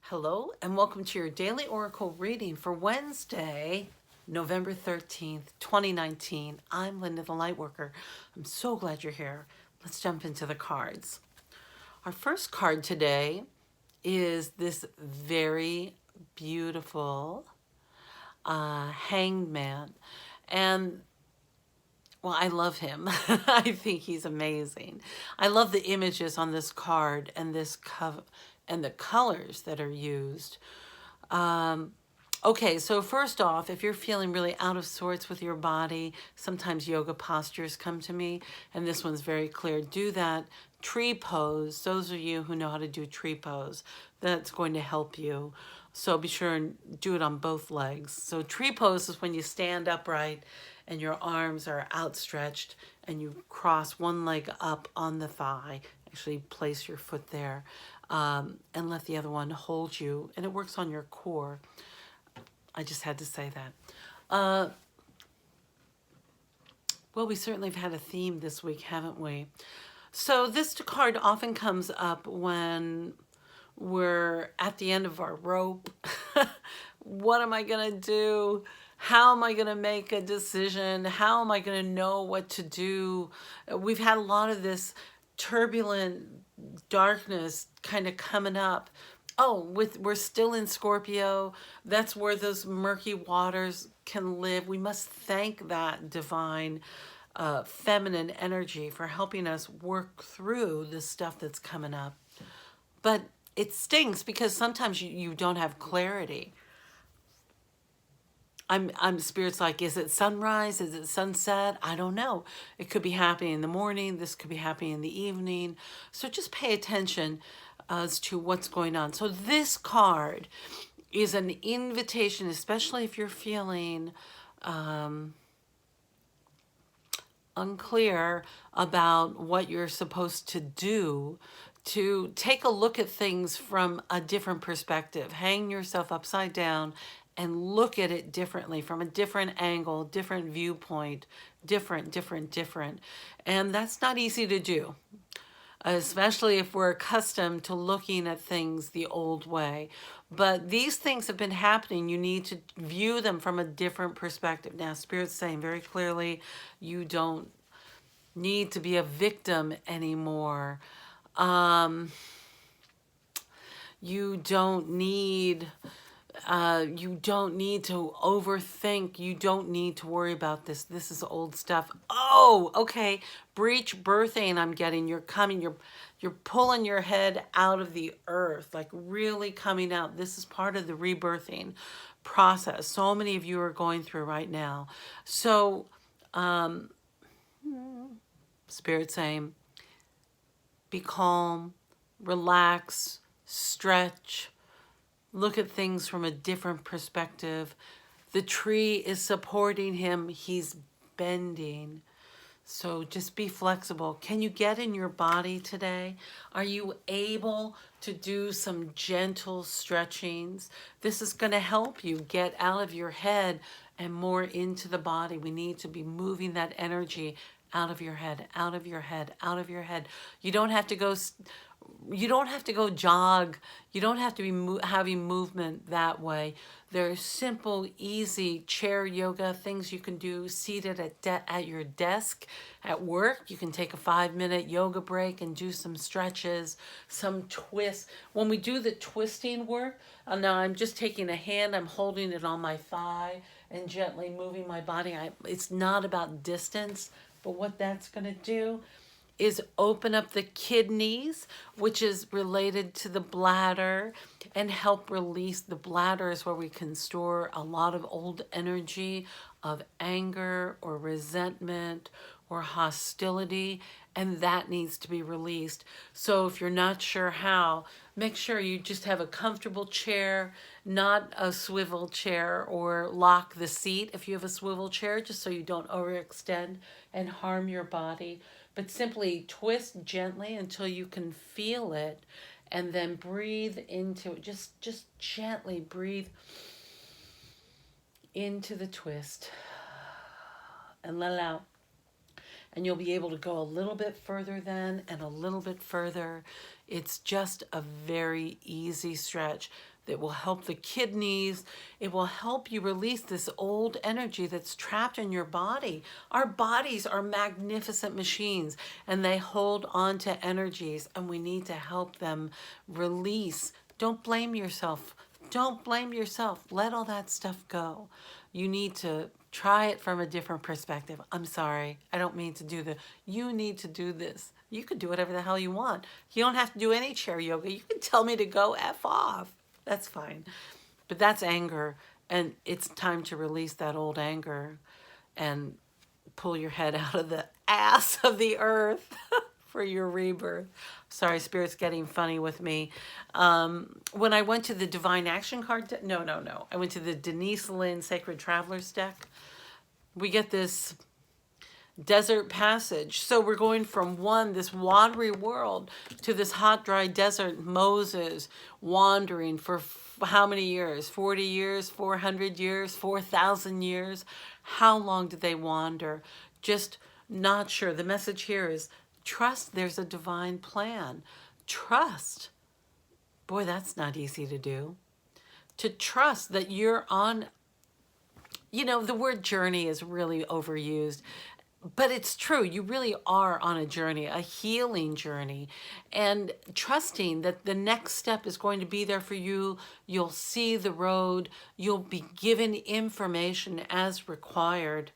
Hello and welcome to your daily oracle reading for Wednesday, November 13th, 2019. I'm Linda the Lightworker. I'm so glad you're here. Let's jump into the cards. Our first card today is this very beautiful hanged man. And well, I love him. I think he's amazing. I love the images on this card and this cover and the colors that are used. Okay, so first off, if you're feeling really out of sorts with your body, sometimes yoga postures come to me, and this one's very clear. Do that tree pose. Those of you who know how to do tree pose, that's going to help you. So be sure and do it on both legs. So tree pose is when you stand upright and your arms are outstretched and you cross one leg up on the thigh. Actually place your foot there and let the other one hold you. And it works on your core. I just had to say that. Well, we certainly have had a theme this week, haven't we? So this card often comes up when we're at the end of our rope. What am I going to do? How am I going to make a decision? How am I going to know what to do? We've had a lot of this turbulent darkness kind of coming up. Oh, we're still in Scorpio. That's where those murky waters can live. We must thank that divine feminine energy for helping us work through the stuff that's coming up. But it stings because sometimes you don't have clarity. I'm Spirit's like, is it sunrise? Is it sunset? I don't know. It could be happening in the morning. This could be happening in the evening. So just pay attention as to what's going on. So this card is an invitation, especially if you're feeling unclear about what you're supposed to do, to take a look at things from a different perspective. Hang yourself upside down and look at it differently, from a different angle, different viewpoint, different. And that's not easy to do, especially if we're accustomed to looking at things the old way. But these things have been happening. You need to view them from a different perspective. Now, Spirit's saying very clearly, you don't need to be a victim anymore. You don't need to overthink. You don't need to worry about this. This is old stuff. Oh, okay. Breach birthing, I'm getting. You're pulling your head out of the earth, like really coming out. This is part of the rebirthing process. So many of you are going through right now. So, Spirit saying, be calm, relax, stretch, look at things from a different perspective. The tree is supporting him. He's bending. So just be flexible. Can you get in your body today? Are you able to do some gentle stretchings? This is going to help you get out of your head and more into the body. We need to be moving that energy out of your head, out of your head, out of your head. You don't have to go jog. You don't have to be having movement that way. There's simple, easy chair yoga, things you can do seated at your desk at work. You can take a 5-minute yoga break and do some stretches, some twists. When we do the twisting work, now I'm just taking a hand, I'm holding it on my thigh and gently moving my body. It's not about distance, but what that's going to do is open up the kidneys, which is related to the bladder, and help release. The bladder is where we can store a lot of old energy of anger or resentment or hostility, and that needs to be released. So if you're not sure how, make sure you just have a comfortable chair, not a swivel chair, or lock the seat if you have a swivel chair, just so you don't overextend and harm your body. But simply twist gently until you can feel it, and then breathe into it. Just gently breathe into the twist and let it out. And you'll be able to go a little bit further then and a little bit further. It's just a very easy stretch. that will help the kidneys. It will help you release this old energy that's trapped in your body. Our bodies are magnificent machines, and they hold on to energies, and we need to help them release. Don't blame yourself. Don't blame yourself. Let all that stuff go. You need to try it from a different perspective. I'm sorry. I don't mean to do the, you need to do this. You can do whatever the hell you want. You don't have to do any chair yoga. You can tell me to go F off. That's fine. But that's anger. And it's time to release that old anger and pull your head out of the ass of the earth for your rebirth. Sorry, Spirit's getting funny with me. When I went to the Divine Action card, no. I went to the Denise Linn Sacred Travelers deck. We get this desert passage. So we're going from this watery world to this hot, dry desert. Moses wandering for how many years? 40 years, 400 years, 4,000 years? How long did they wander? Just not sure. The message here is trust there's a divine plan. Trust. Boy, that's not easy to do. To trust that you're on, the word journey is really overused. But it's true. You really are on a journey, a healing journey, and trusting that the next step is going to be there for you. You'll see the road. You'll be given information as required.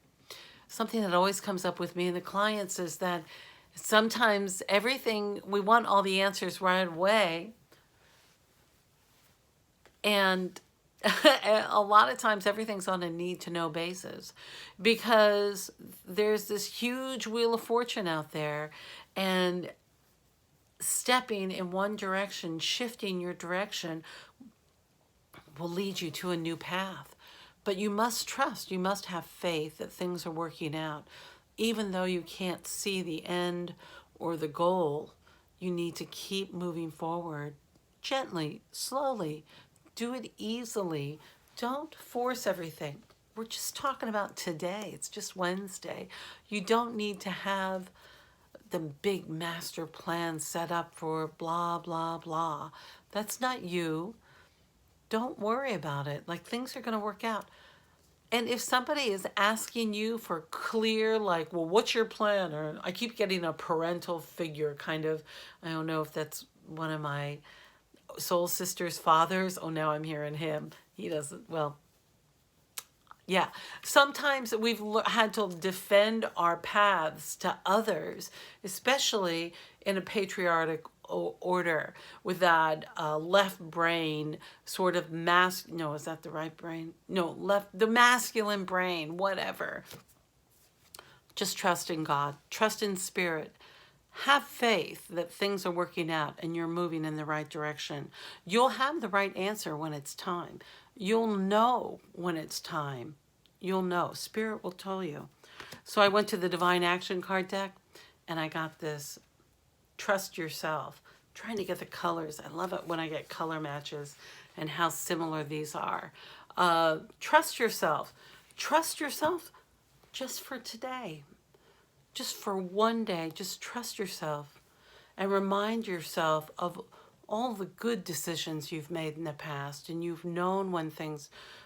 Something that always comes up with me and the clients is that sometimes we want all the answers right away. And a lot of times everything's on a need-to-know basis because there's this huge wheel of fortune out there, and stepping in one direction, shifting your direction will lead you to a new path. But you must trust, you must have faith that things are working out. Even though you can't see the end or the goal, you need to keep moving forward gently, slowly. Do it easily. Don't force everything. We're just talking about today. It's just Wednesday. You don't need to have the big master plan set up for blah, blah, blah. That's not you. Don't worry about it. Like, things are going to work out. And if somebody is asking you for clear, like, well, what's your plan? Or I keep getting a parental figure kind of, I don't know if that's one of my soul sister's fathers. Oh, now I'm hearing him. He doesn't, well, yeah. Sometimes we've had to defend our paths to others, especially in a patriarchal order with that left brain sort of no, is that the right brain? No, the masculine brain, whatever. Just trust in God, trust in spirit. Have faith that things are working out and you're moving in the right direction. You'll have the right answer when it's time. You'll know when it's time. You'll know. Spirit will tell you. So I went to the Divine Action card deck and I got this Trust Yourself. Trying to get the colors. I love it when I get color matches and how similar these are. Trust yourself. Trust yourself just for today. Just for one day, just trust yourself and remind yourself of all the good decisions you've made in the past, and you've known when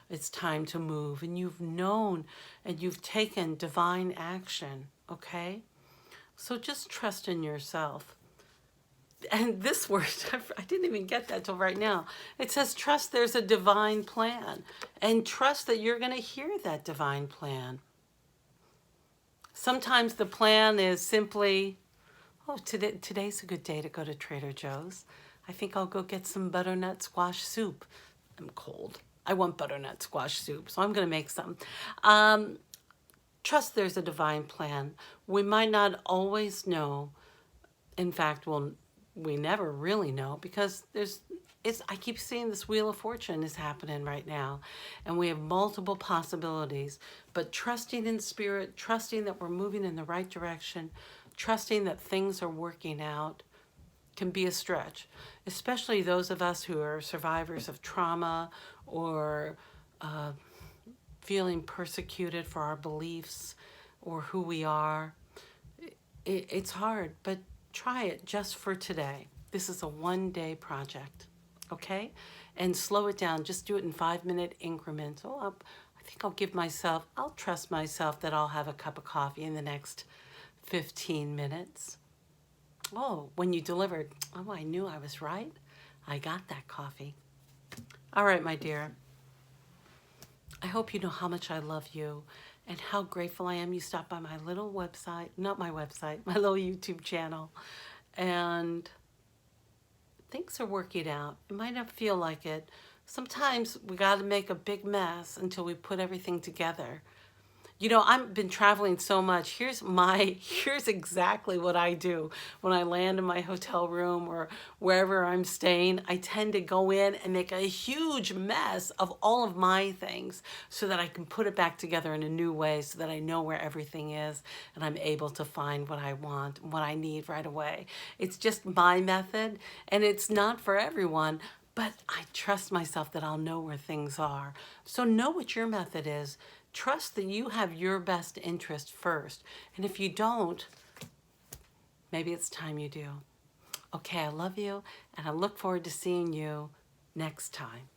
it's time to move, and you've known and you've taken divine action, okay? So just trust in yourself. And this word, I didn't even get that till right now. It says trust there's a divine plan, and trust that you're going to hear that divine plan. Sometimes the plan is simply, oh, today's a good day to go to Trader Joe's. I think I'll go get some butternut squash soup. I'm cold. I want butternut squash soup, so I'm going to make some. Trust there's a divine plan. We might not always know. In fact, we never really know because I keep seeing this wheel of fortune is happening right now, and we have multiple possibilities. But trusting in spirit, trusting that we're moving in the right direction, trusting that things are working out can be a stretch, especially those of us who are survivors of trauma or feeling persecuted for our beliefs or who we are. It's hard, but try it just for today. This is a one-day project. okay? And slow it down. Just do it in 5-minute increments. I think I'll trust myself that I'll have a cup of coffee in the next 15 minutes. Oh, when you delivered, oh, I knew I was right. I got that coffee. All right, my dear. I hope you know how much I love you and how grateful I am you stopped by my little website, not my website, my little YouTube channel. And things are working out. It might not feel like it. Sometimes we got to make a big mess until we put everything together. You know, I've been traveling so much. Here's exactly what I do when I land in my hotel room or wherever I'm staying. I tend to go in and make a huge mess of all of my things so that I can put it back together in a new way so that I know where everything is and I'm able to find what I want, what I need right away. It's just my method, and it's not for everyone, but I trust myself that I'll know where things are. So know what your method is. Trust that you have your best interest first. And if you don't, maybe it's time you do. Okay, I love you, and I look forward to seeing you next time.